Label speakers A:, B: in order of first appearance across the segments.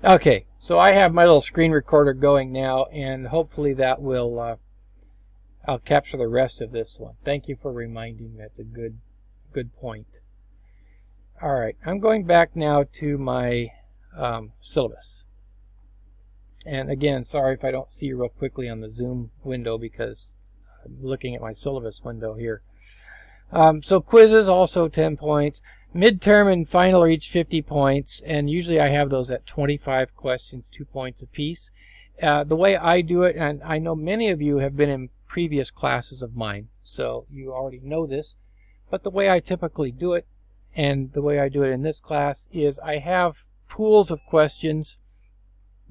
A: Okay, so I have my little screen recorder going now, and hopefully that will I'll capture the rest of this one. Thank you for reminding me. That's a good point. All right, I'm going back now to my syllabus. And again, sorry if I don't see you real quickly on the Zoom window because I'm looking at my syllabus window here. So quizzes also 10 points. Midterm and final are each 50 points, and usually I have those at 25 questions, 2 points apiece. The way I do it, and I know many of you have been in previous classes of mine, so you already know this, but the way I typically do it, and the way I do it in this class, is I have pools of questions,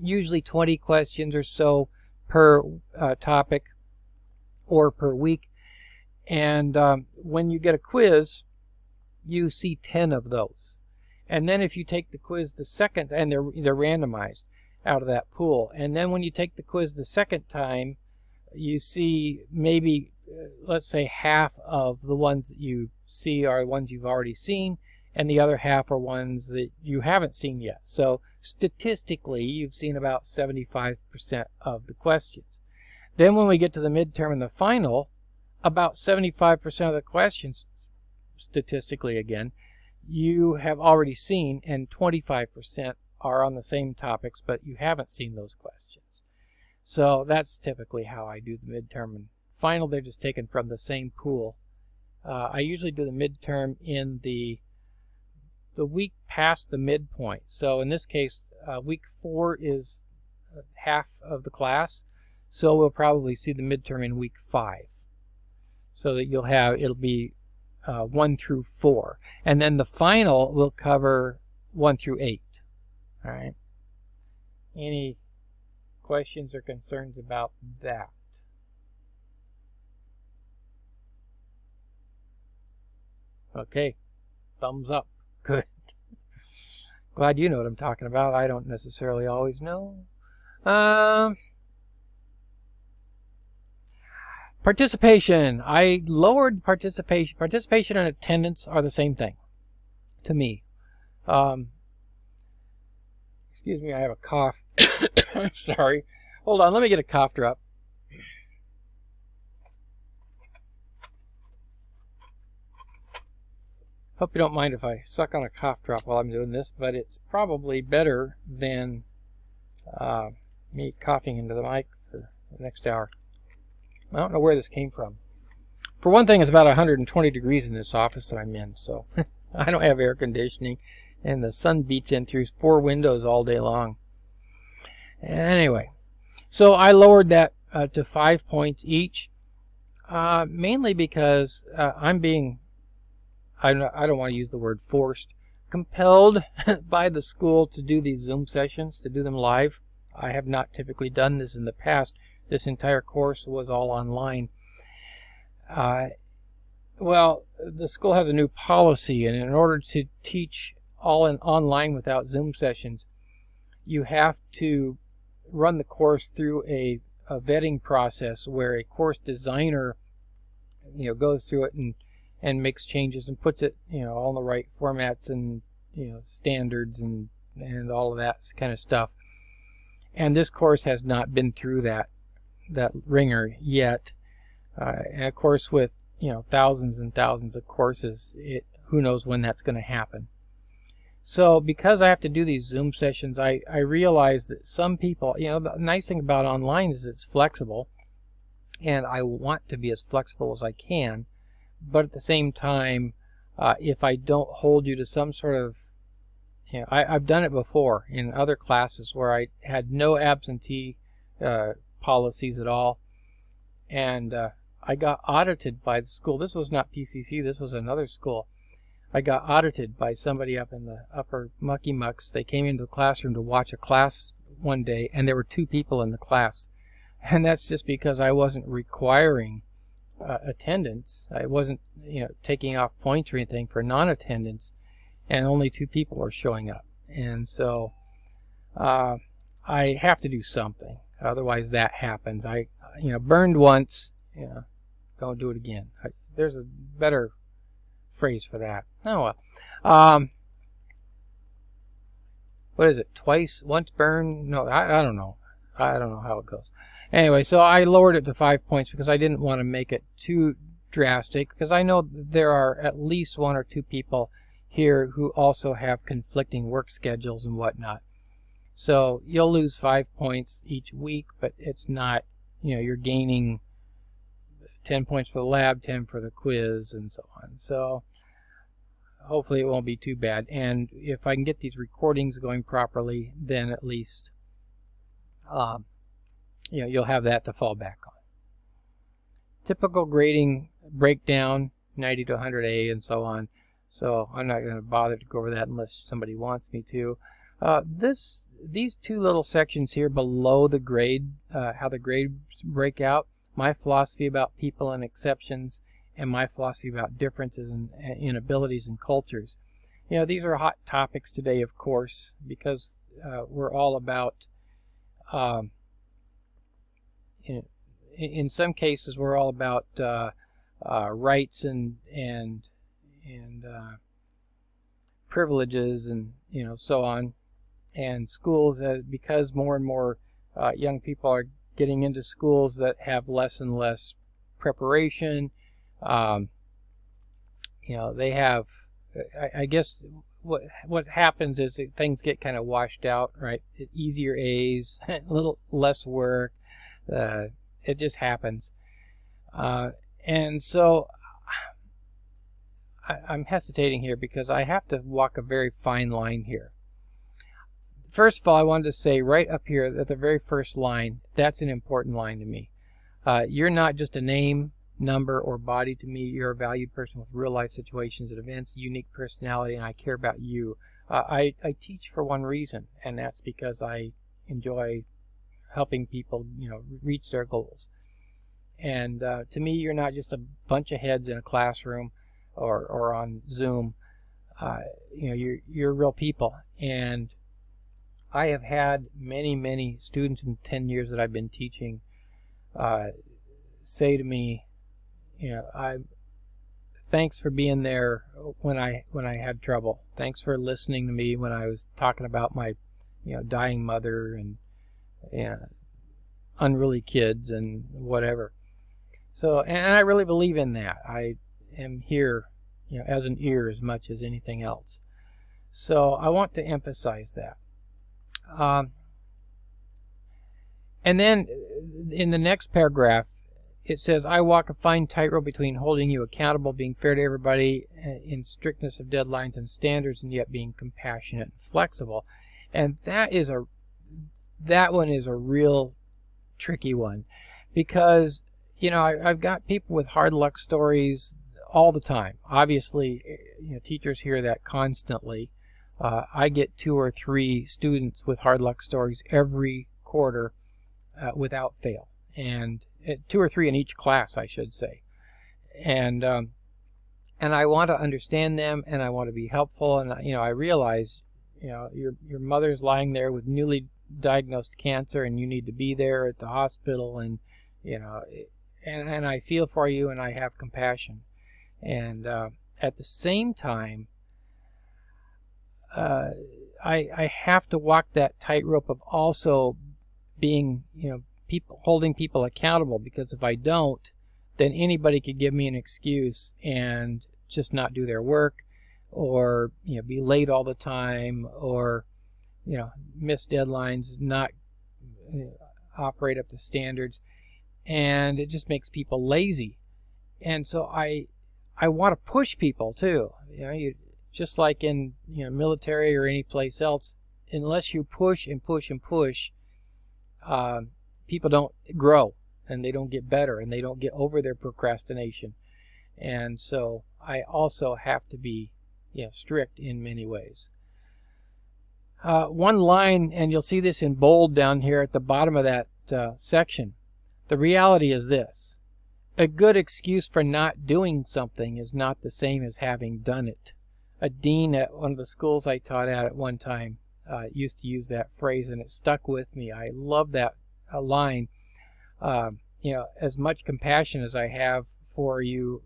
A: usually 20 questions or so per topic or per week. And when you get a quiz, you see 10 of those. And then if you take the quiz the second, and they're randomized out of that pool. And then when you take the quiz the second time, you see maybe, let's say, half of the ones that you see are ones you've already seen, and the other half are ones that you haven't seen yet. So statistically, you've seen about 75% of the questions. Then when we get to the midterm and the final, about 75% of the questions, statistically again, you have already seen, and 25% are on the same topics, but you haven't seen those questions. So that's typically how I do the midterm and final. They're just taken from the same pool. I usually do the midterm in the week past the midpoint. So in this case, week 4 is half of the class, so we'll probably see the midterm in week 5. So that it'll be 1 through 4. And then the final will cover 1 through 8. All right. Any questions or concerns about that? Okay. Thumbs up. Good. Glad you know what I'm talking about. I don't necessarily always know. Participation. I lowered participation. Participation and attendance are the same thing to me. Excuse me, I have a cough. Sorry. Hold on, let me get a cough drop. Hope you don't mind if I suck on a cough drop while I'm doing this, but it's probably better than me coughing into the mic for the next hour. I don't know where this came from. For one thing, it's about 120 degrees in this office that I'm in, so I don't have air conditioning, and the sun beats in through 4 windows all day long. Anyway, so I lowered that to 5 points each, mainly because I don't want to use the word forced, compelled by the school to do these Zoom sessions, to do them live. I have not typically done this in the past. This entire course was all online. Well, the school has a new policy, and in order to teach all online without Zoom sessions, you have to run the course through a vetting process where a course designer, goes through it and makes changes and puts it, all in the right formats and, standards and all of that kind of stuff. And this course has not been through that ringer yet. And of course, with thousands and thousands of courses, who knows when that's going to happen. So because I have to do these Zoom sessions, I realize that some people, the nice thing about online is it's flexible, and I want to be as flexible as I can. But at the same time, if I don't hold you to some sort of, I've done it before in other classes where I had no absentee policies at all, and I got audited by the school. This was not PCC, this was another school. I got audited by somebody up in the upper mucky mucks. They came into the classroom to watch a class one day, and there were 2 people in the class, and that's just because I wasn't requiring attendance. I wasn't taking off points or anything for non-attendance, and only 2 people are showing up. And so I have to do something, otherwise that happens. I burned once, don't do it again. There's a better phrase for that. Oh well. what is it, once burned? No, I don't know. I don't know how it goes. Anyway, so I lowered it to 5 points because I didn't want to make it too drastic, because I know there are at least 1 or 2 people here who also have conflicting work schedules and whatnot. So you'll lose 5 points each week, but it's not, you're gaining 10 points for the lab, 10 for the quiz, and so on. So hopefully it won't be too bad. And if I can get these recordings going properly, then at least you'll have that to fall back on. Typical grading breakdown, 90 to 100A and so on. So I'm not going to bother to go over that unless somebody wants me to. These 2 little sections here below the grade, how the grades break out, my philosophy about people and exceptions, and my philosophy about differences in abilities and cultures. These are hot topics today, of course, because we're all about, in some cases, we're all about rights and privileges and so on. And schools, because more and more young people are getting into schools that have less and less preparation. They have, I guess what happens is that things get kind of washed out, right? Easier A's, a little less work. It just happens. And so I'm hesitating here because I have to walk a very fine line here. First of all, I wanted to say right up here at the very first line, that's an important line to me. You're not just a name, number, or body to me. You're a valued person with real life situations and events, unique personality, and I care about you. I teach for one reason, and that's because I enjoy helping people, reach their goals. And to me, you're not just a bunch of heads in a classroom or on Zoom. You're real people. And I have had many students in the 10 years that I've been teaching say to me, thanks for being there when I had trouble. Thanks for listening to me when I was talking about my dying mother and unruly kids and whatever. So, and I really believe in that. I am here as an ear as much as anything else. So I want to emphasize that. And then in the next paragraph, it says, I walk a fine tightrope between holding you accountable, being fair to everybody in strictness of deadlines and standards, and yet being compassionate and flexible. And that one is a real tricky one, because I've got people with hard luck stories all the time. Obviously, teachers hear that constantly. I get 2 or 3 students with hard luck stories every quarter without fail, and 2 or 3 in each class, I should say. And I want to understand them, and I want to be helpful. And I realize, your mother's lying there with newly diagnosed cancer, and you need to be there at the hospital, and and I feel for you, and I have compassion. And at the same time, I have to walk that tightrope of also being, holding people accountable, because if I don't, then anybody could give me an excuse and just not do their work, or be late all the time, or miss deadlines, not operate up to standards, and it just makes people lazy. And so I want to push people too. Just like in military or any place else, unless you push and push and push, people don't grow, and they don't get better, and they don't get over their procrastination. And so I also have to be strict in many ways. One line, and you'll see this in bold down here at the bottom of that section. The reality is this: a good excuse for not doing something is not the same as having done it. A dean at one of the schools I taught at one time used to use that phrase, and it stuck with me. I love that line. As much compassion as I have for you,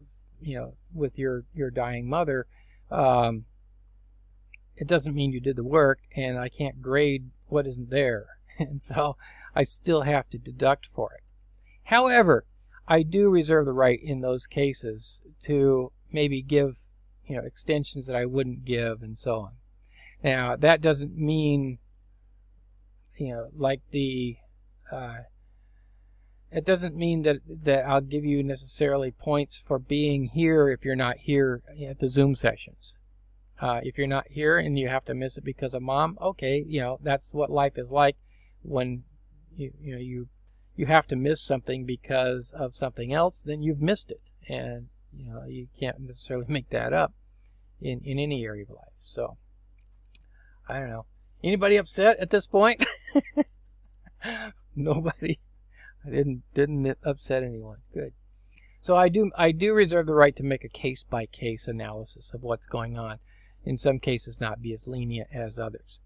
A: with your dying mother, it doesn't mean you did the work, and I can't grade what isn't there. And so I still have to deduct for it. However, I do reserve the right in those cases to maybe give, extensions that I wouldn't give and so on. Now, that doesn't mean, like it doesn't mean that I'll give you necessarily points for being here if you're not here at the Zoom sessions. If you're not here and you have to miss it because of mom, okay, that's what life is like when you have to miss something because of something else, then you've missed it. And you can't necessarily make that up in any area of life. So I don't know. Anybody upset at this point? Nobody. I didn't upset anyone. Good. So I do reserve the right to make a case-by-case analysis of what's going on. In some cases, not be as lenient as others.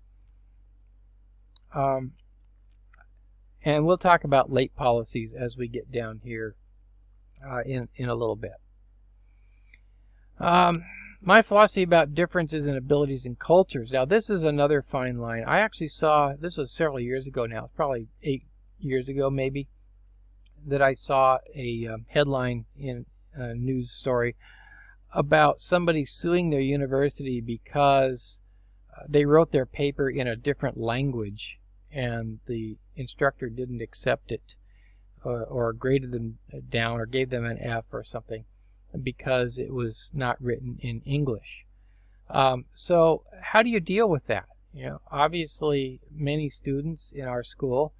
A: And we'll talk about late policies as we get down here in a little bit. My philosophy about differences in abilities and cultures. Now, this is another fine line. I actually saw, this was several years ago now, probably 8 years ago maybe, that I saw a headline in a news story about somebody suing their university because they wrote their paper in a different language and the instructor didn't accept it or graded them down or gave them an F or something because it was not written in English. So how do you deal with that? Obviously many students in our school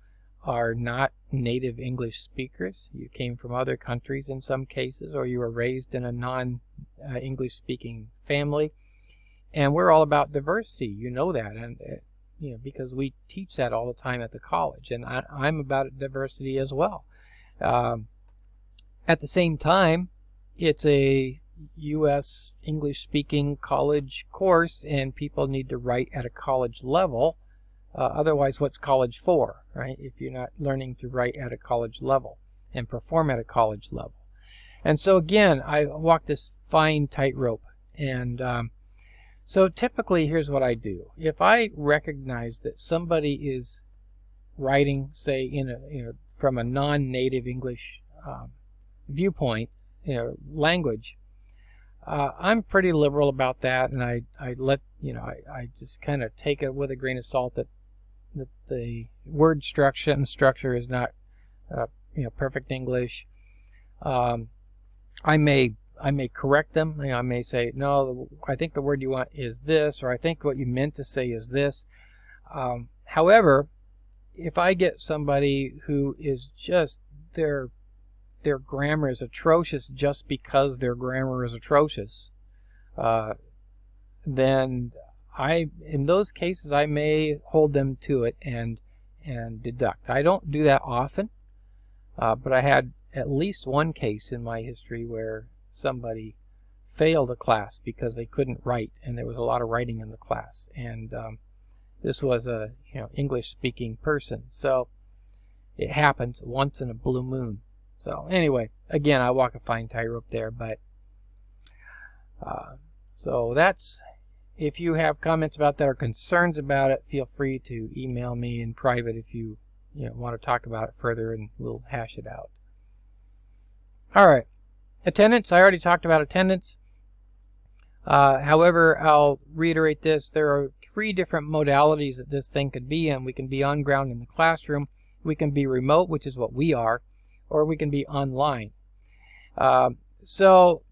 A: are not native English speakers. You came from other countries in some cases, or you were raised in a non-English speaking family. And we're all about diversity. You know that, and because we teach that all the time at the college. And I'm about diversity as well. At the same time, it's a U.S. English speaking college course, and people need to write at a college level. Otherwise, what's college for, right? If you're not learning to write at a college level and perform at a college level. And so again, I walk this fine tightrope. And so typically, here's what I do. If I recognize that somebody is writing, say, from a non-native English viewpoint, language, I'm pretty liberal about that, and I let I just kind of take it with a grain of salt that the word structure is not perfect English. I may correct them. I may say, no, I think the word you want is this, or I think what you meant to say is this. However, if I get somebody who is just their grammar is atrocious just because their grammar is atrocious, then in those cases, I may hold them to it and deduct. I don't do that often, but I had at least one case in my history where somebody failed a class because they couldn't write, and there was a lot of writing in the class. And this was a English-speaking person, so it happens once in a blue moon. So anyway, again, I walk a fine tightrope there, but so that's. If you have comments about that or concerns about it, feel free to email me in private if you want to talk about it further, and we'll hash it out. All right. Attendance. I already talked about attendance. However, I'll reiterate this. There are 3 different modalities that this thing could be in. We can be on ground in the classroom. We can be remote, which is what we are, or we can be online. So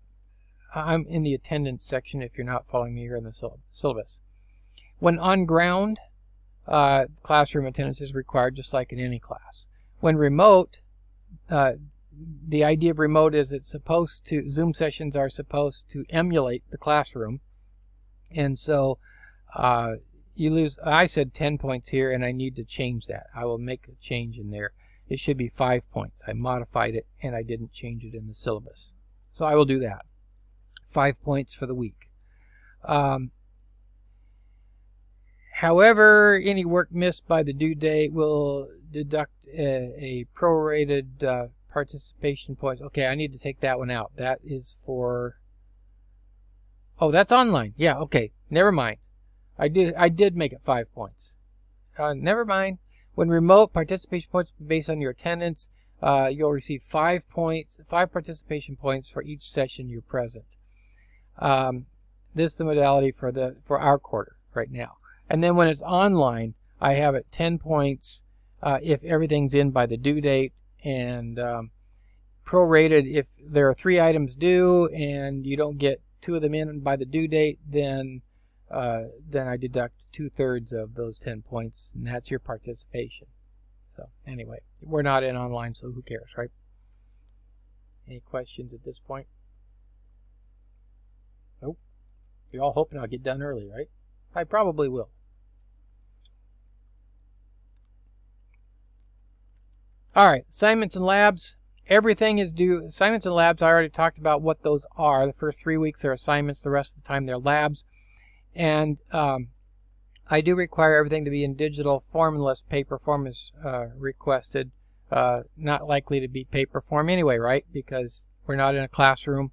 A: I'm in the attendance section if you're not following me here in the syllabus. When on ground, classroom attendance is required just like in any class. When remote, the idea of remote is Zoom sessions are supposed to emulate the classroom. And so you lose, I said 10 points here, and I need to change that. I will make a change in there. It should be 5 points. I modified it, and I didn't change it in the syllabus. So I will do that. 5 points for the week. However, any work missed by the due date will deduct a prorated participation points. Okay, I need to take that one out. That is for... Oh, that's online. Yeah, okay. Never mind. I did make it 5 points. Never mind. When remote, participation points based on your attendance, you'll receive 5 points, 5 participation points for each session you're present. This is the modality for our quarter right now. And then when it's online, I have it 10 points if everything's in by the due date, and prorated if there are 3 items due and you don't get 2 of them in by the due date, then I deduct 2/3 of those 10 points, and that's your participation. So anyway, we're not in online, so who cares, right? Any questions at this point? Nope. You're all hoping I'll get done early, right? I probably will. All right, assignments and labs. Everything is due. Assignments and labs, I already talked about what those are. The first 3 weeks are assignments, the rest of the time they're labs. And I do require everything to be in digital form unless paper form is requested. Not likely to be paper form anyway, right? Because we're not in a classroom,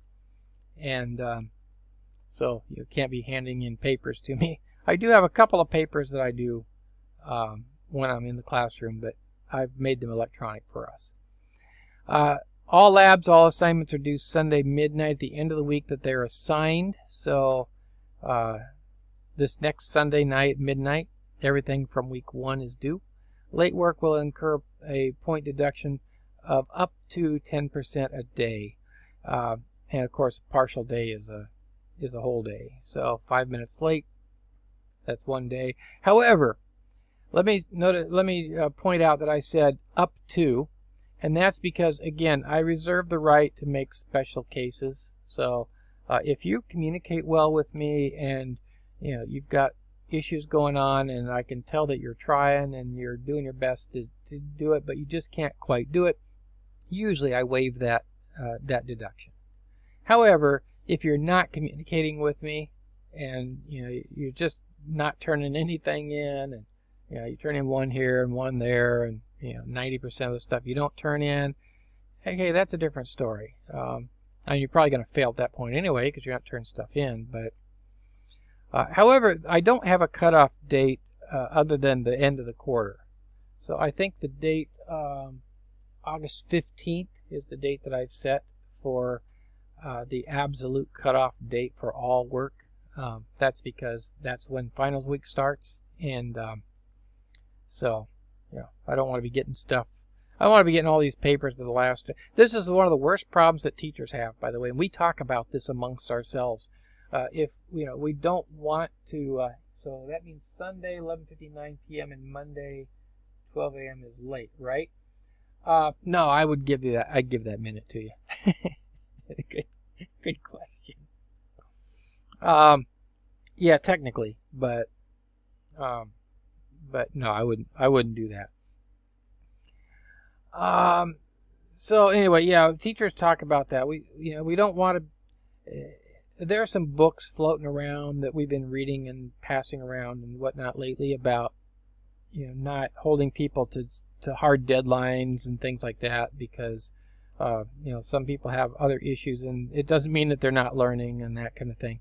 A: and so you can't be handing in papers to me. I do have a couple of papers that I do when I'm in the classroom, but I've made them electronic for us. All labs, all assignments are due Sunday midnight at the end of the week that they're assigned. So this next Sunday night, midnight, everything from week 1 is due. Late work will incur a point deduction of up to 10% a day. And of course, partial day is a whole day. So 5 minutes late, that's 1 day. However, let me point out that I said up to, and that's because, again, I reserve the right to make special cases. So if you communicate well with me and you've got issues going on, and I can tell that you're trying and you're doing your best to do it, but you just can't quite do it, usually I waive that deduction. However, if you're not communicating with me and you're just not turning anything in, and you turn in 1 here and 1 there, and 90% of the stuff you don't turn in, okay, that's a different story. And you're probably going to fail at that point anyway because you're not turning stuff in. But however, I don't have a cutoff date other than the end of the quarter. So I think the date August 15th is the date that I've set for the absolute cutoff date for all work. That's because that's when finals week starts, and so I don't want to be getting stuff. I want to be getting all these papers to the last. This is one of the worst problems that teachers have, by the way, and we talk about this amongst ourselves. If we don't want to, so that means Sunday 11:59 p.m. and Monday 12 a.m. is late, right? No, I would give you that. I'd give that minute to you. Good question. Yeah, technically, but no, I wouldn't do that. So anyway, yeah, teachers talk about that. We don't want to. There are some books floating around that we've been reading and passing around and whatnot lately about not holding people to hard deadlines and things like that, because some people have other issues, and it doesn't mean that they're not learning and that kind of thing.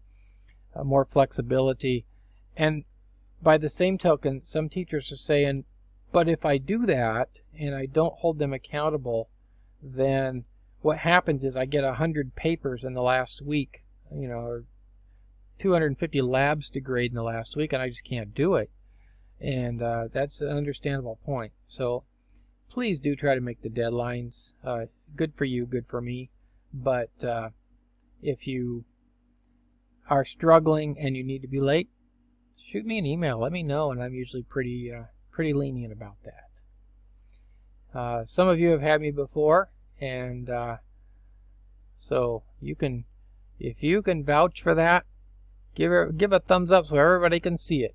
A: More flexibility. And by the same token, some teachers are saying, but if I do that and I don't hold them accountable, then what happens is I get 100 papers in the last week, or 250 labs to grade in the last week, and I just can't do it. And that's an understandable point. So please do try to make the deadlines. Good for you, good for me. But if you are struggling and you need to be late, shoot me an email. Let me know, and I'm usually pretty lenient about that. Some of you have had me before, and so you can, if you can vouch for that, give a thumbs up so everybody can see it.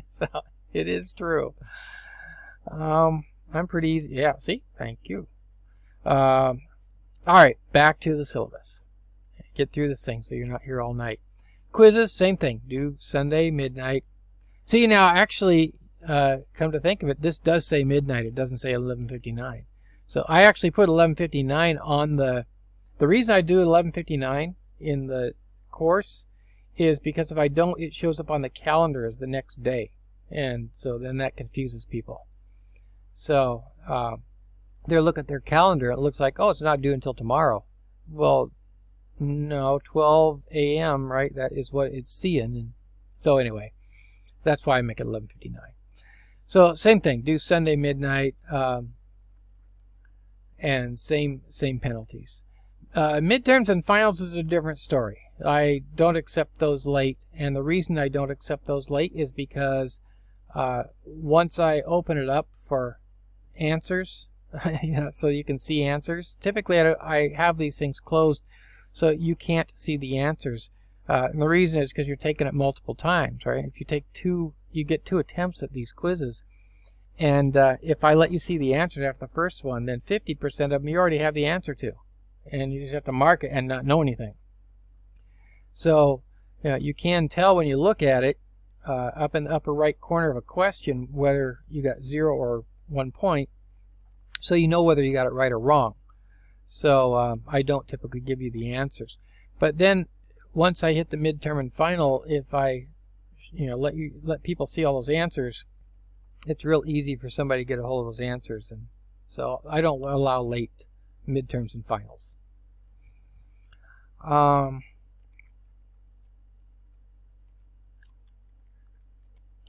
A: So it is true. I'm pretty easy. Yeah, see? Thank you. All right, back to the syllabus. Get through this thing so you're not here all night. Quizzes, same thing. Due Sunday, midnight. See, now, actually, come to think of it, this does say midnight. It doesn't say 11:59. So I actually put 11:59 on the reason I do 11:59 in the course is because if I don't, it shows up on the calendar as the next day. And so then that confuses people. So they look at their calendar, it looks like, oh, it's not due until tomorrow. Well, no, 12 a.m., right? That is what it's seeing. And so anyway, that's why I make it 11:59. So same thing, due Sunday midnight, and same penalties. Midterms and finals is a different story. I don't accept those late, and the reason I don't accept those late is because once I open it up for answers, so you can see answers. Typically, I have these things closed so you can't see the answers. And the reason is because you're taking it multiple times, right? If you take you get 2 attempts at these quizzes. And if I let you see the answers after the first one, then 50% of them you already have the answer to. And you just have to mark it and not know anything. So you can tell when you look at it up in the upper right corner of a question whether you got 0 or 1 point, so you know whether you got it right or wrong. So I don't typically give you the answers. But then once I hit the midterm and final, if I let people see all those answers, it's real easy for somebody to get a hold of those answers. And so I don't allow late midterms and finals.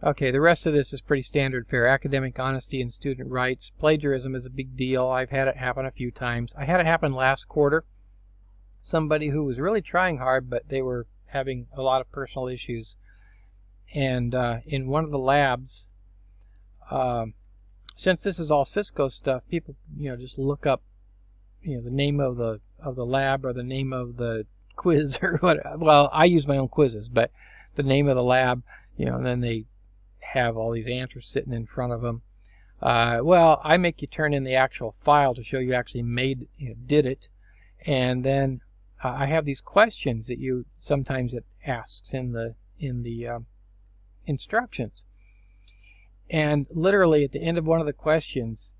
A: Okay, the rest of this is pretty standard fare. Academic honesty and student rights. Plagiarism is a big deal. I've had it happen a few times. I had it happen last quarter. Somebody who was really trying hard, but they were having a lot of personal issues. And in one of the labs, since this is all Cisco stuff, people just look up the name of the lab or the name of the quiz or whatever. Well, I use my own quizzes, but the name of the lab, and then they have all these answers sitting in front of them. Well, I make you turn in the actual file to show you actually did it, and then I have these questions that sometimes it asks in the instructions. And literally at the end of one of the questions,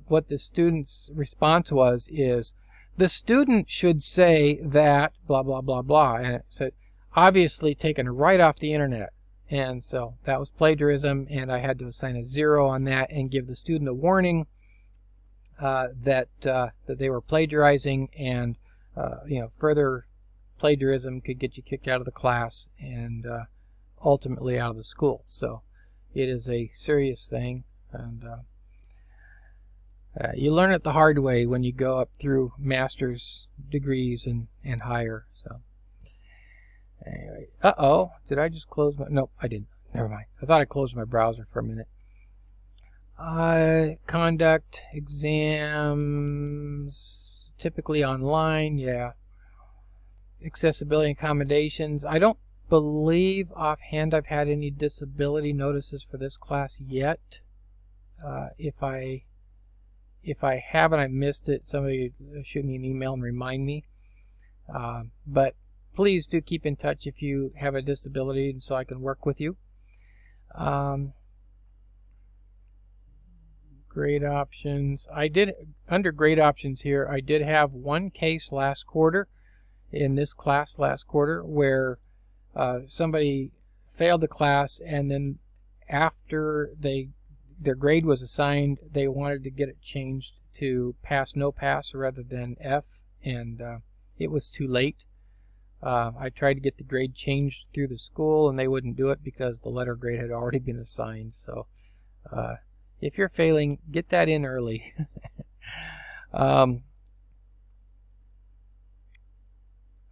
A: what the student's response is, the student should say that blah, blah, blah, blah. And it said, obviously taken right off the internet. And so that was plagiarism, and I had to assign a 0 on that and give the student a warning that they were plagiarizing, and further plagiarism could get you kicked out of the class and ultimately out of the school. So it is a serious thing, and you learn it the hard way when you go up through master's degrees and higher. So anyway, did I just close my... Nope, I didn't. Never mind. I thought I closed my browser for a minute. Conduct exams, typically online, yeah. Accessibility and accommodations. I don't believe offhand I've had any disability notices for this class yet. If I haven't, I missed it. Somebody shoot me an email and remind me. But please do keep in touch if you have a disability, so I can work with you. Grade options. Under grade options here, I did have one case last quarter, in this class last quarter, where somebody failed the class, and then after their grade was assigned, they wanted to get it changed to pass, no pass, rather than F, and it was too late. I tried to get the grade changed through the school, and they wouldn't do it because the letter grade had already been assigned. So if you're failing, get that in early. All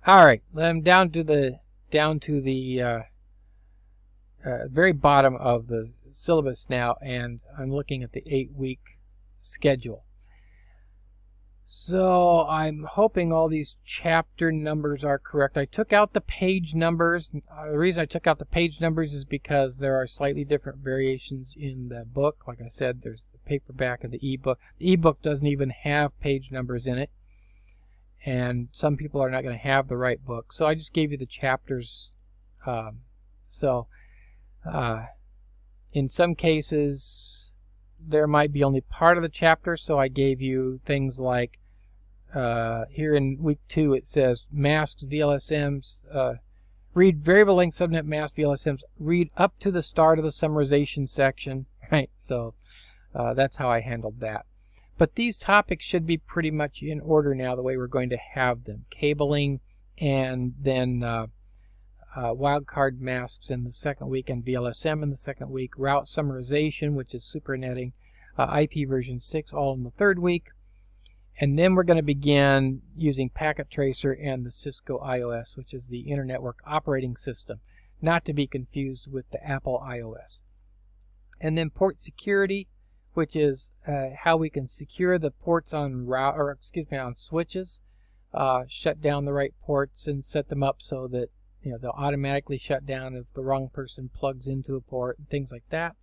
A: right, I'm down to the very bottom of the syllabus now, and I'm looking at the 8-week schedule. So I'm hoping all these chapter numbers are correct. I took out the page numbers. The reason I took out the page numbers is because there are slightly different variations in the book. Like I said, there's the paperback and the ebook. The ebook doesn't even have page numbers in it, and some people are not going to have the right book. So I just gave you the chapters. In some cases, there might be only part of the chapter, so I gave you things like here in week 2 it says masks, VLSMs, read variable length subnet mask VLSMs, read up to the start of the summarization section, right? So that's how I handled that. But these topics should be pretty much in order now, the way we're going to have them. Cabling, and then wildcard masks in the second week, and VLSM in the second week. Route summarization, which is supernetting, IP version 6, all in the third week. And then we're going to begin using Packet Tracer and the Cisco iOS, which is the Internetwork Operating System, not to be confused with the Apple iOS. And then port security, which is how we can secure the ports on on switches, shut down the right ports and set them up so that they'll automatically shut down if the wrong person plugs into a port and things like that.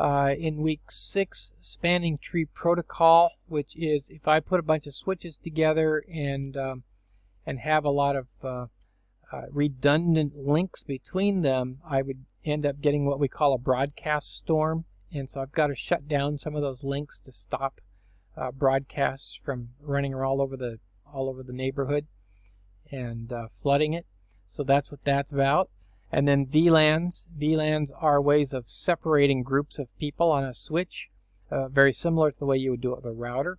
A: In week 6, spanning tree protocol, which is if I put a bunch of switches together and have a lot of redundant links between them, I would end up getting what we call a broadcast storm. And so I've got to shut down some of those links to stop broadcasts from running all over the neighborhood and flooding it. So that's what that's about. And then VLANs. VLANs are ways of separating groups of people on a switch, very similar to the way you would do it with a router.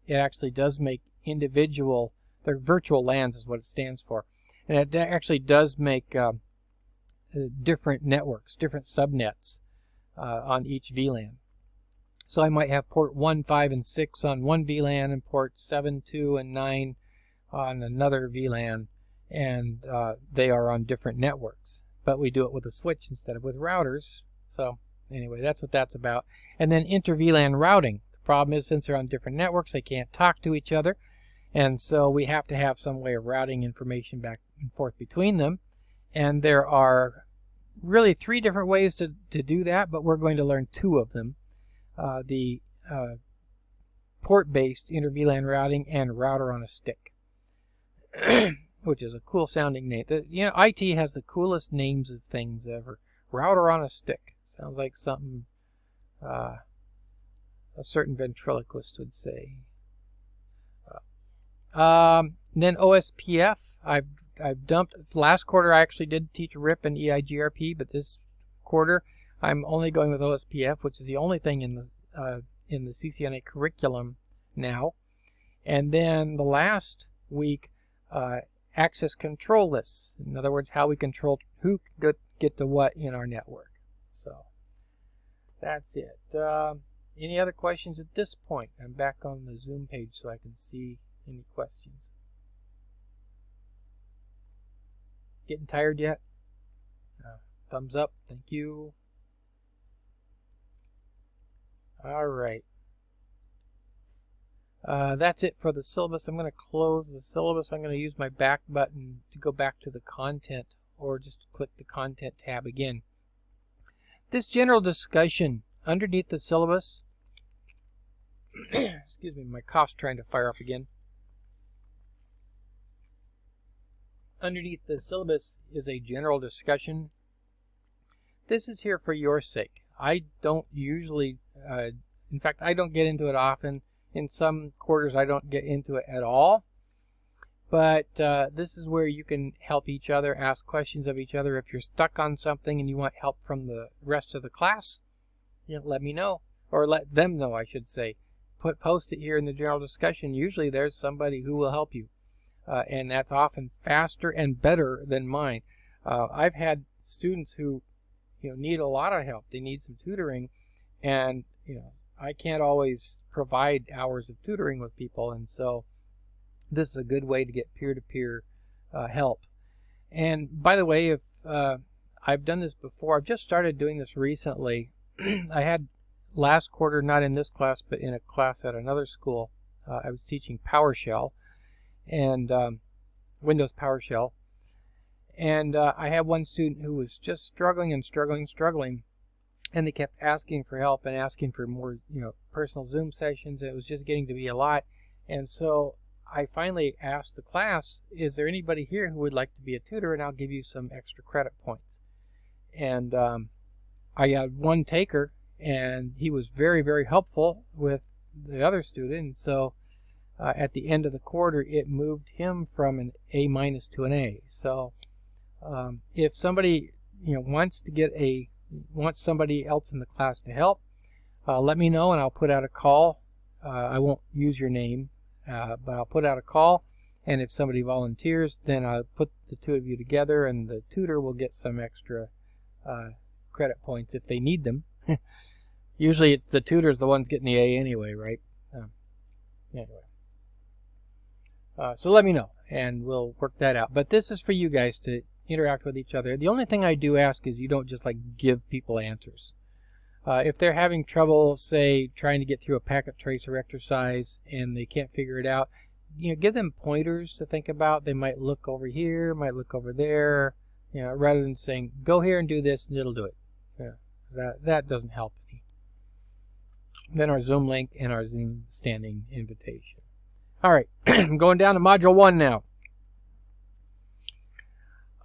A: It actually does make individual, they're virtual LANs is what it stands for. And it actually does make different networks, different subnets on each VLAN. So I might have port 1, 5, and 6 on one VLAN and port 7, 2, and 9 on another VLAN, and they are on different networks. But we do it with a switch instead of with routers. So anyway, that's what that's about. And then inter-VLAN routing. The problem is, since they're on different networks, they can't talk to each other. And so we have to have some way of routing information back and forth between them. And there are really 3 different ways to do that, but we're going to learn 2 of them. The port-based inter-VLAN routing and router on a stick. Which is a cool sounding name. IT has the coolest names of things ever. Router on a stick. Sounds like something a certain ventriloquist would say. Then OSPF. I've dumped. Last quarter I actually did teach RIP and EIGRP, but this quarter I'm only going with OSPF, which is the only thing in the CCNA curriculum now. And then the last week, access control lists. In other words, how we control who can get to what in our network. So that's it. Any other questions at this point? I'm back on the Zoom page so I can see any questions. Getting tired yet? Thumbs up. Thank you. All right. That's it for the syllabus. I'm going to close the syllabus. I'm going to use my back button to go back to the content, or just click the content tab again. This general discussion underneath the syllabus, excuse me, my cough's trying to fire up again. Underneath the syllabus is a general discussion. This is here for your sake. I don't usually, in fact, I don't get into it often. In some quarters, I don't get into it at all. But this is where you can help each other, ask questions of each other. If you're stuck on something and you want help from the rest of the class, let me know. Or let them know, I should say. Post it here in the general discussion. Usually there's somebody who will help you. And that's often faster and better than mine. I've had students who need a lot of help. They need some tutoring. And, I can't always provide hours of tutoring with people, and so this is a good way to get peer-to-peer help. And by the way, if I've done this before, I've just started doing this recently. I had last quarter, not in this class, but in a class at another school, I was teaching PowerShell and Windows PowerShell. And I had one student who was just struggling, and they kept asking for help and asking for more, personal Zoom sessions. It was just getting to be a lot. And so I finally asked the class, is there anybody here who would like to be a tutor, and I'll give you some extra credit points. And I had one taker, and he was very, very helpful with the other student. And so at the end of the quarter, it moved him from an A- to an A. So If somebody wants somebody else in the class to help, let me know and I'll put out a call. I won't use your name, but I'll put out a call, and if somebody volunteers, then I'll put the two of you together, and the tutor will get some extra credit points if they need them. Usually it's the tutor's the one's getting the A anyway, right? Anyway. So let me know, and we'll work that out. But this is for you guys to interact with each other. The only thing I do ask is you don't just give people answers. If they're having trouble, say, trying to get through a packet tracer exercise and they can't figure it out, give them pointers to think about. They might look over here, might look over there, rather than saying, go here and do this and it'll do it. That doesn't help me. Then our Zoom link and our Zoom standing invitation. All right, I'm going down to Module 1 now.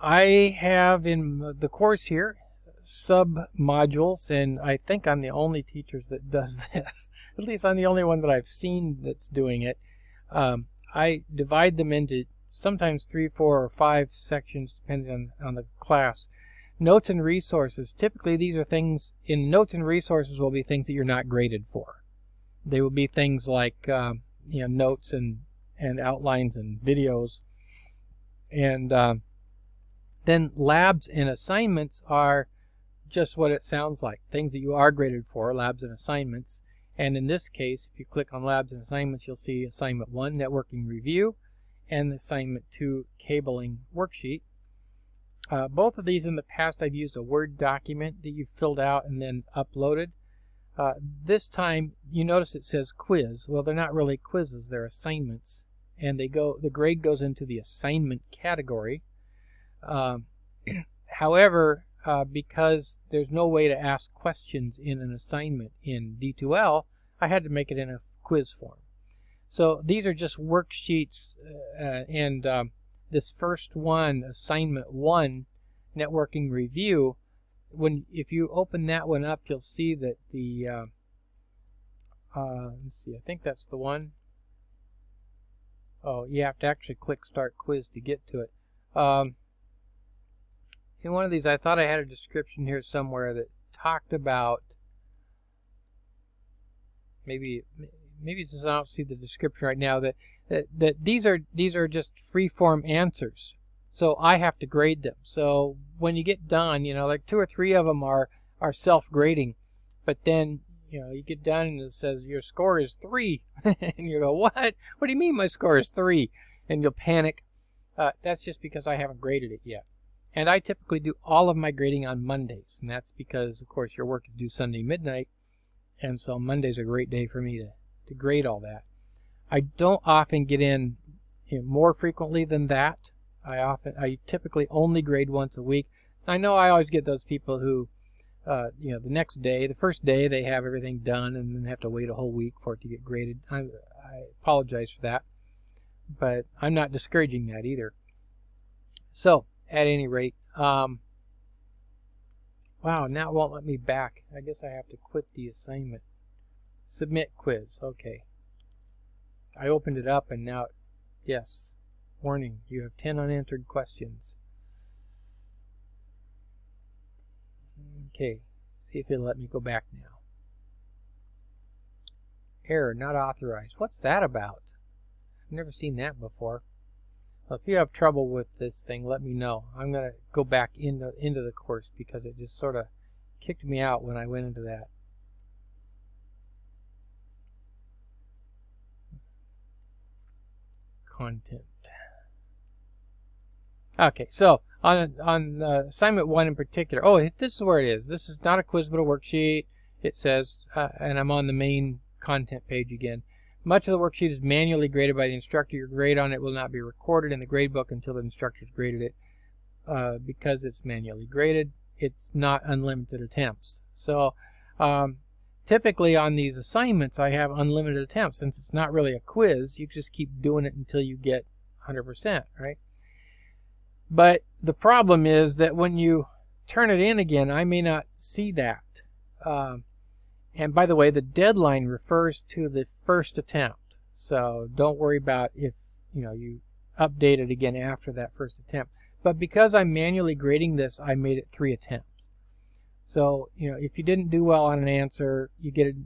A: I have in the course here sub-modules, and I think I'm the only teacher that does this. At least I'm the only one that I've seen that's doing it. I divide them into sometimes 3, 4, or 5 sections depending on the class. Notes and resources. Typically these are things, in notes and resources will be things that you're not graded for. They will be things like notes and outlines and videos. And then labs and assignments are just what it sounds like. Things that you are graded for, labs and assignments. And in this case, if you click on labs and assignments, you'll see assignment 1, networking review, and assignment 2, cabling worksheet. Both of these in the past I've used a Word document that you've filled out and then uploaded. This time you notice it says quiz. Well, they're not really quizzes, they're assignments, and the grade goes into the assignment category. However, because there's no way to ask questions in an assignment in D2L, I had to make it in a quiz form. So these are just worksheets, and this first one, assignment 1, networking review, if you open that one up, you'll see that the let's see, I think that's the one. Oh, you have to actually click start quiz to get to it. In one of these, I thought I had a description here somewhere that talked about, maybe it's just, I don't see the description right now, that these are just free-form answers. So I have to grade them. So when you get done, like 2 or 3 of them are self-grading, but then you get done and it says your score is 3, and you go, what? What do you mean my score is 3? And you'll panic. That's just because I haven't graded it yet. And I typically do all of my grading on Mondays, and that's because, of course, your work is due Sunday midnight, and so Monday's a great day for me to grade all that. I don't often get in more frequently than that. I typically only grade once a week. I know I always get those people who, the next day, the first day, they have everything done and then have to wait a whole week for it to get graded. I apologize for that, but I'm not discouraging that either. So, at any rate, wow, now it won't let me back. I guess I have to quit the assignment. Submit quiz. Okay. I opened it up and now, yes, warning, you have 10 unanswered questions. Okay, see if it'll let me go back now. Error, not authorized. What's that about? I've never seen that before. Well, if you have trouble with this thing, let me know. I'm going to go back into the course because it just sort of kicked me out when I went into that. Content. Okay, so on assignment 1 in particular, oh, this is where it is. This is not a quiz but a worksheet. It says, and I'm on the main content page again. Much of the worksheet is manually graded by the instructor. Your grade on it will not be recorded in the gradebook until the instructor has graded it. Because it's manually graded, it's not unlimited attempts. So typically on these assignments, I have unlimited attempts. Since it's not really a quiz, you just keep doing it until you get 100%, right? But the problem is that when you turn it in again, I may not see that. And by the way, the deadline refers to the first attempt. So don't worry about if you update it again after that first attempt. But because I'm manually grading this, I made it 3 attempts. So, if you didn't do well on an answer, you get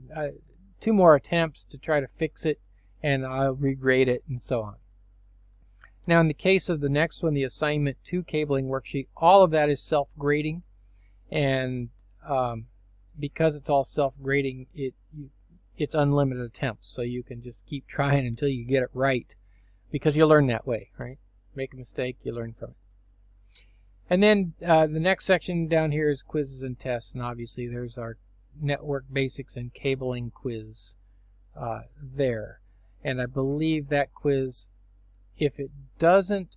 A: 2 more attempts to try to fix it, and I'll regrade it, and so on. Now, in the case of the next one, the assignment 2 cabling worksheet, all of that is self-grading, and because it's all self-grading, it's unlimited attempts, so you can just keep trying until you get it right, because you learn that way, right? Make a mistake, you learn from it. And then the next section down here is quizzes and tests, and obviously there's our network basics and cabling quiz there. And I believe that quiz, if it doesn't,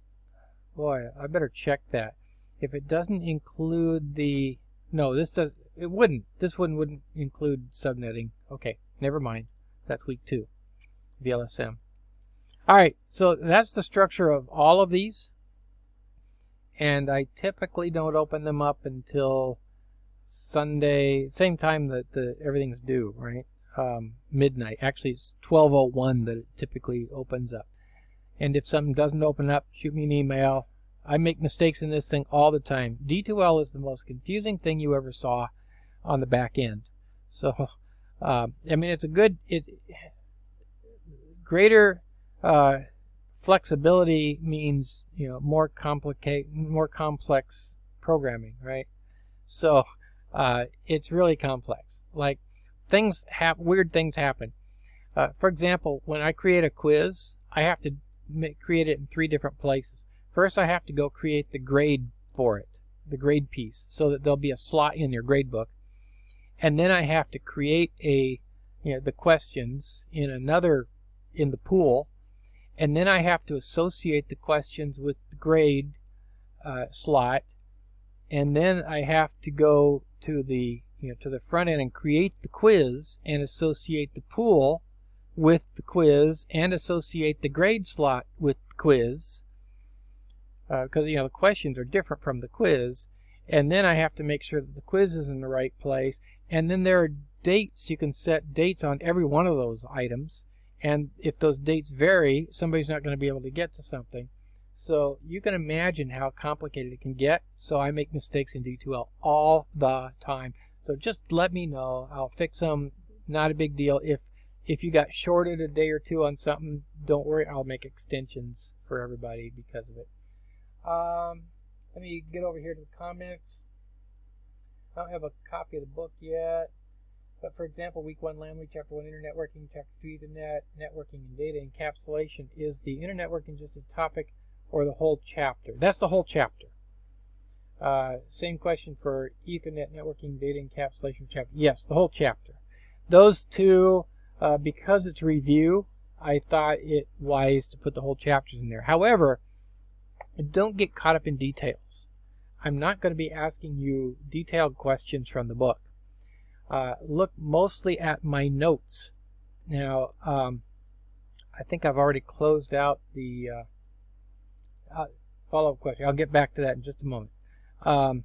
A: boy, I better check that. If it doesn't include the, no, this does, it wouldn't. This one wouldn't include subnetting. Okay, never mind. That's week 2, VLSM. All right, so that's the structure of all of these. And I typically don't open them up until Sunday, same time that everything's due, right? Midnight. Actually, it's 12:01 that it typically opens up. And if something doesn't open up, shoot me an email. I make mistakes in this thing all the time. D2L is the most confusing thing you ever saw on the back end. So, I mean, it's a good, greater flexibility means, more complex programming, right? So, it's really complex. Like, weird things happen. For example, when I create a quiz, I have to create it in 3 different places. First, I have to go create the grade for it, the grade piece, so that there'll be a slot in your grade book. And then I have to create the questions in the pool. And then I have to associate the questions with the grade slot. And then I have to go to the front end and create the quiz and associate the pool with the quiz and associate the grade slot with the quiz, because the questions are different from the quiz. And then I have to make sure that the quiz is in the right place. And then there are dates. You can set dates on every one of those items. And if those dates vary, somebody's not going to be able to get to something. So you can imagine how complicated it can get. So I make mistakes in D2L all the time. So just let me know. I'll fix them. Not a big deal. If you got shorted a day or 2 on something, don't worry. I'll make extensions for everybody because of it. Let me get over here to the comments. I don't have a copy of the book yet. But for example, week 1 language, chapter 1 internet working, chapter 2 Ethernet, networking and data encapsulation. Is the internet working just a topic or the whole chapter? That's the whole chapter. Same question for Ethernet, networking, data encapsulation chapter. Yes, the whole chapter. Those 2, because it's review, I thought it wise to put the whole chapters in there. However, don't get caught up in details. I'm not going to be asking you detailed questions from the book. Look mostly at my notes. Now, I think I've already closed out the follow-up question. I'll get back to that in just a moment. I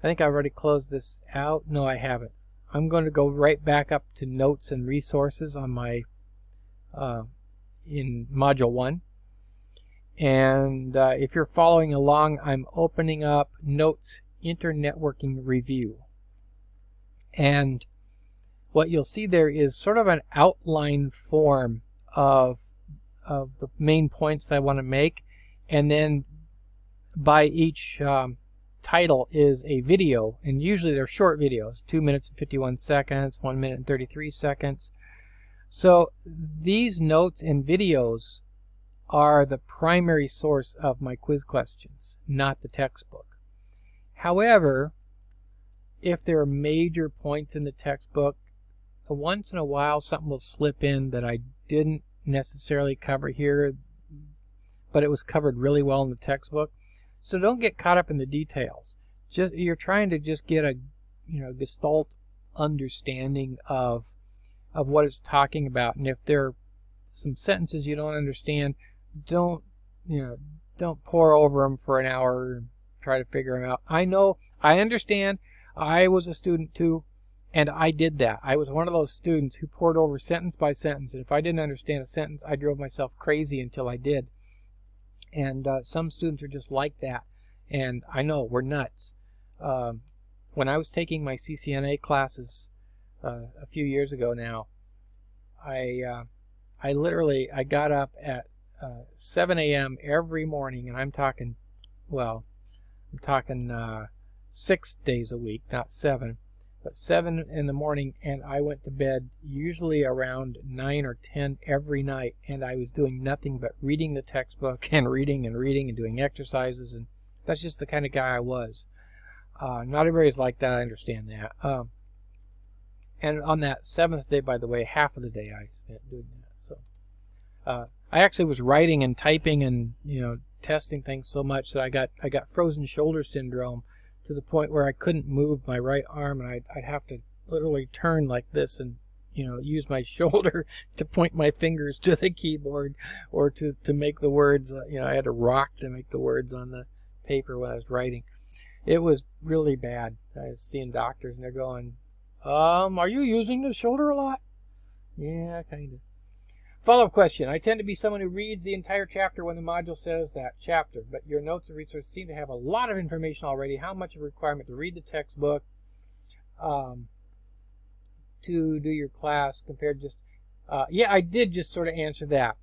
A: think I've already closed this out. No, I haven't. I'm going to go right back up to notes and resources on my in Module 1. And if you're following along, I'm opening up Notes Internetworking Review. And what you'll see there is sort of an outline form of the main points that I want to make, and then by each title is a video, and usually they're short videos, 2 minutes and 51 seconds, 1 minute and 33 seconds. So these notes and videos are the primary source of my quiz questions, not the textbook. However, if there are major points in the textbook, once in a while something will slip in that I didn't necessarily cover here, but it was covered really well in the textbook. So don't get caught up in the details. You're trying to just get a gestalt understanding of what it's talking about. And if there are some sentences you don't understand, don't pore over them for an hour and try to figure them out. I understand. I was a student too, and I did that. I was one of those students who pored over sentence by sentence, and if I didn't understand a sentence, I drove myself crazy until I did. And some students are just like that, And I know we're nuts. When I was taking my CCNA classes a few years ago now, I literally I got up at 7 a.m. every morning, and I'm talking, well, I'm talking 6 days a week, not 7, but 7 in the morning, and I went to bed usually around 9 or 10 every night, and I was doing nothing but reading the textbook and reading and reading and doing exercises, and that's just the kind of guy I was. Not everybody's like that, I understand that. And on that 7th day, by the way, half of the day I spent doing that. So I actually was writing and typing and testing things so much that I got frozen shoulder syndrome to the point where I couldn't move my right arm, and I'd have to literally turn like this and use my shoulder to point my fingers to the keyboard or to make the words. I had to rock to make the words on the paper when I was writing. It was really bad. I was seeing doctors and they're going, are you using the shoulder a lot? Yeah, kind of. Follow-up question. I tend to be someone who reads the entire chapter when the module says that chapter, but your notes and resources seem to have a lot of information already. How much of a requirement to read the textbook to do your class compared to just... yeah, I did just sort of answer that.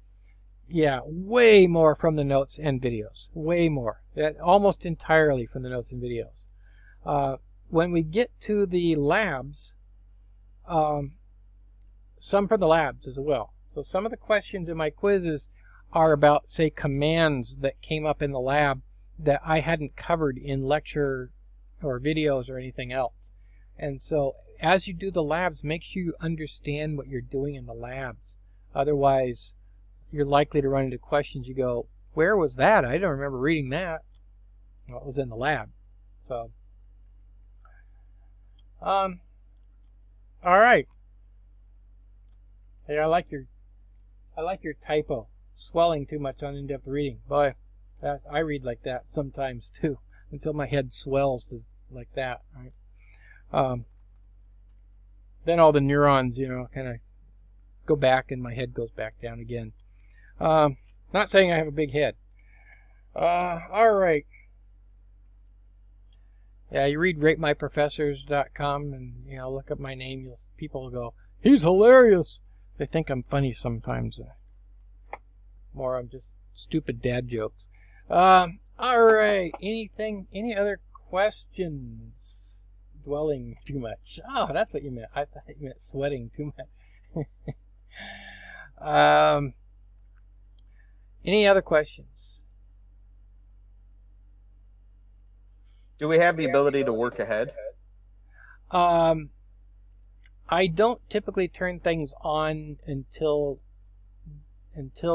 A: Yeah, way more from the notes and videos. Way more. Almost entirely from the notes and videos. When we get to the labs, some from the labs as well. So some of the questions in my quizzes are about, say, commands that came up in the lab that I hadn't covered in lecture or videos or anything else. And so as you do the labs, make sure you understand what you're doing in the labs. Otherwise, you're likely to run into questions. You go, where was that? I don't remember reading that. Well, it was in the lab. So, all right. Hey, I like your typo. Swelling too much on in-depth reading. Boy, I read like that sometimes too, until my head swells to like that. Right? Then all the neurons, kind of go back, and my head goes back down again. Not saying I have a big head. All right. Yeah, you read ratemyprofessors.com and look up my name. People will go, he's hilarious. They think I'm funny sometimes. More I'm just stupid dad jokes. All right. Any other questions? Dwelling too much. Oh, that's what you meant. I thought you meant sweating too much. Any other questions?
B: Do we have the ability to work ahead?
A: I don't typically turn things on until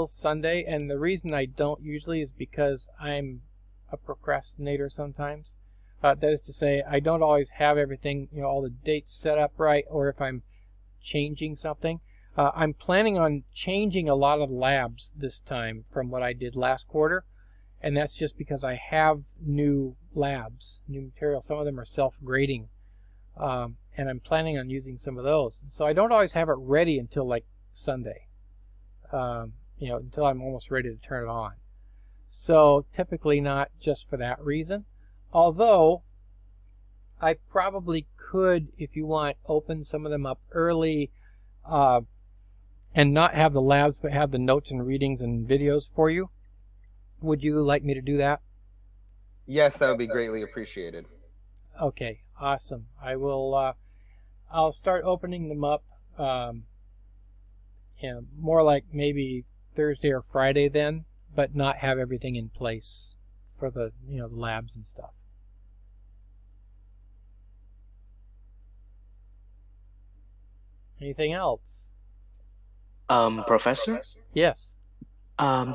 A: Sunday, and the reason I don't usually is because I'm a procrastinator sometimes. That is to say, I don't always have everything, all the dates set up right, or if I'm changing something. I'm planning on changing a lot of labs this time from what I did last quarter, and that's just because I have new labs, new material. Some of them are self-grading, and I'm planning on using some of those. So I don't always have it ready until like Sunday, until I'm almost ready to turn it on. So typically not just for that reason. Although I probably could, if you want, open some of them up early and not have the labs but have the notes and readings and videos for you. Would you like me to do that?
B: Yes, that would be greatly appreciated.
A: Okay, awesome. I will. I'll start opening them up. More like maybe Thursday or Friday then, but not have everything in place for the the labs and stuff. Anything else?
C: Professor?
A: Yes.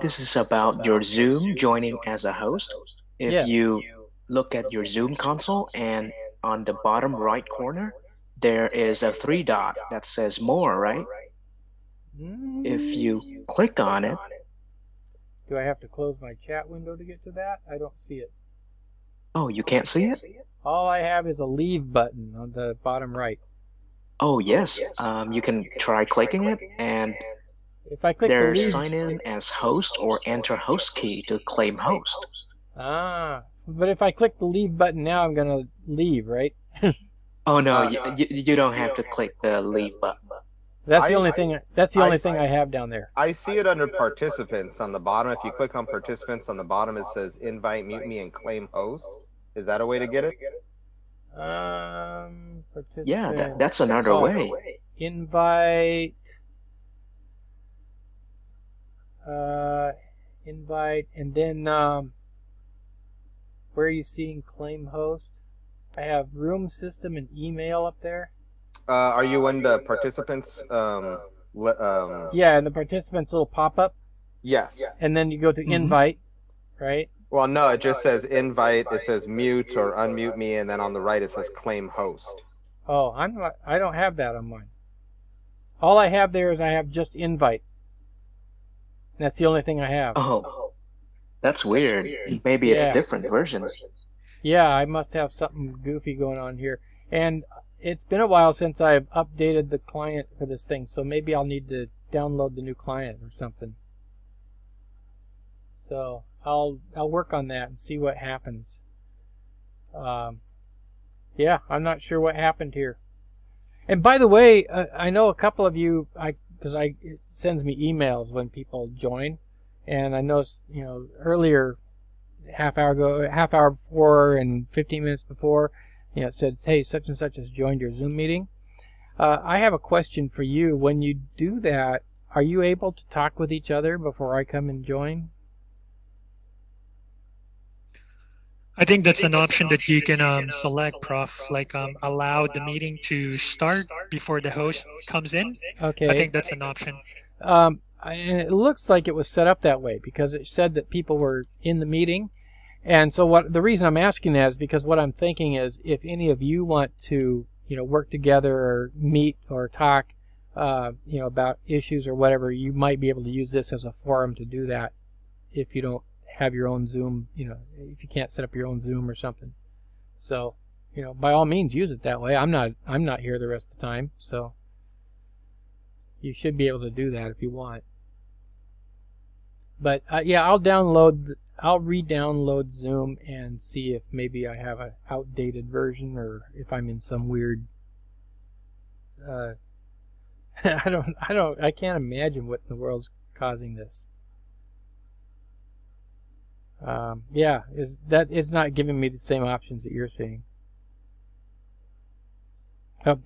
C: This is about your Zoom joining as a host. If
A: Yes.
C: you look at your Zoom console and on the bottom right corner, there is a three dot that says more, right? If you click on it,
A: Do I have to close my chat window to get to that? I don't see it.
C: oh, you can't see it?
A: All I have is a leave button on the bottom right.
C: Oh, yes. You can try clicking it, and
A: If I click the
C: there's
A: leave...
C: sign in as host or enter host key to claim host.
A: Ah, But if I click the leave button now, I'm going to leave, right?
C: Oh no, you don't have to click the leave button.
A: That's the only thing. That's the only thing I have down there.
B: I see it under participants on the bottom. If you click on participants on the bottom, it says invite, mute me, and claim host. Is that a way to get it?
C: Yeah, that's another way.
A: Invite. Invite, and then where are you seeing claim host? I have room system and email up there.
B: Are you in the participants?
A: Yeah, and the participants little pop up.
B: Yes.
A: And then you go to invite, right?
B: Well, no, it just says invite. It says mute or unmute me, and then on the right it says claim host.
A: Oh, I don't have that on mine. All I have there is I have just invite. That's the only thing I have.
C: Oh, that's weird. Maybe it's different versions.
A: Yeah, I must have something goofy going on here. And it's been a while since I've updated the client for this thing, so maybe I'll need to download the new client or something. So I'll work on that and see what happens. Yeah, I'm not sure what happened here. And by the way, I know a couple of you, because it sends me emails when people join, and I noticed, earlier, half hour before and 15 minutes before, it said, hey, such and such has joined your Zoom meeting. I have a question for you. When you do that, are you able to talk with each other before I come and join?
D: I think that's an option that you can select, Prof. Like allow the meeting to start before the host comes in.
A: Okay.
D: I think that's an option.
A: And it looks like it was set up that way because it said that people were in the meeting. And so the reason I'm asking that is because what I'm thinking is if any of you want to, work together or meet or talk, about issues or whatever, you might be able to use this as a forum to do that if you don't have your own Zoom, if you can't set up your own Zoom or something. So, by all means use it that way. I'm not here the rest of the time, so you should be able to do that if you want. But yeah, I'll re-download Zoom and see if maybe I have an outdated version or if I'm in some weird I can't imagine what in the world's causing this. Yeah, it's not giving me the same options that you're seeing.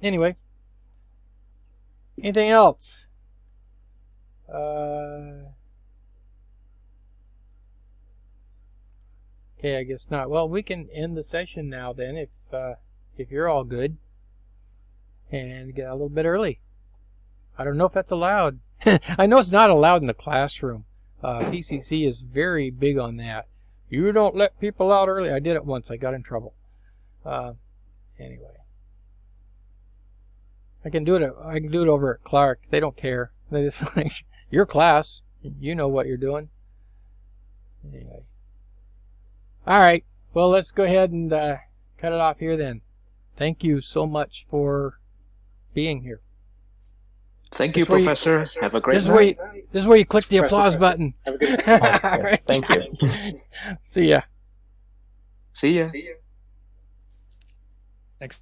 A: Anyway, anything else? Okay, I guess not. Well, we can end the session now then, if you're all good, and get a little bit early. I don't know if that's allowed. I know it's not allowed in the classroom. PCC is very big on that. You don't let people out early. I did it once. I got in trouble. Anyway, I can do it over at Clark. They don't care. They just like your class. You know what you're doing. Anyway. All right. Well, let's go ahead and cut it off here then. Thank you so much for being here.
C: Thank you, Professor. Have a great night.
A: This is where you click the applause button.
B: Have a good night. Yes, thank you.
A: See ya.
C: See ya.
D: Thanks.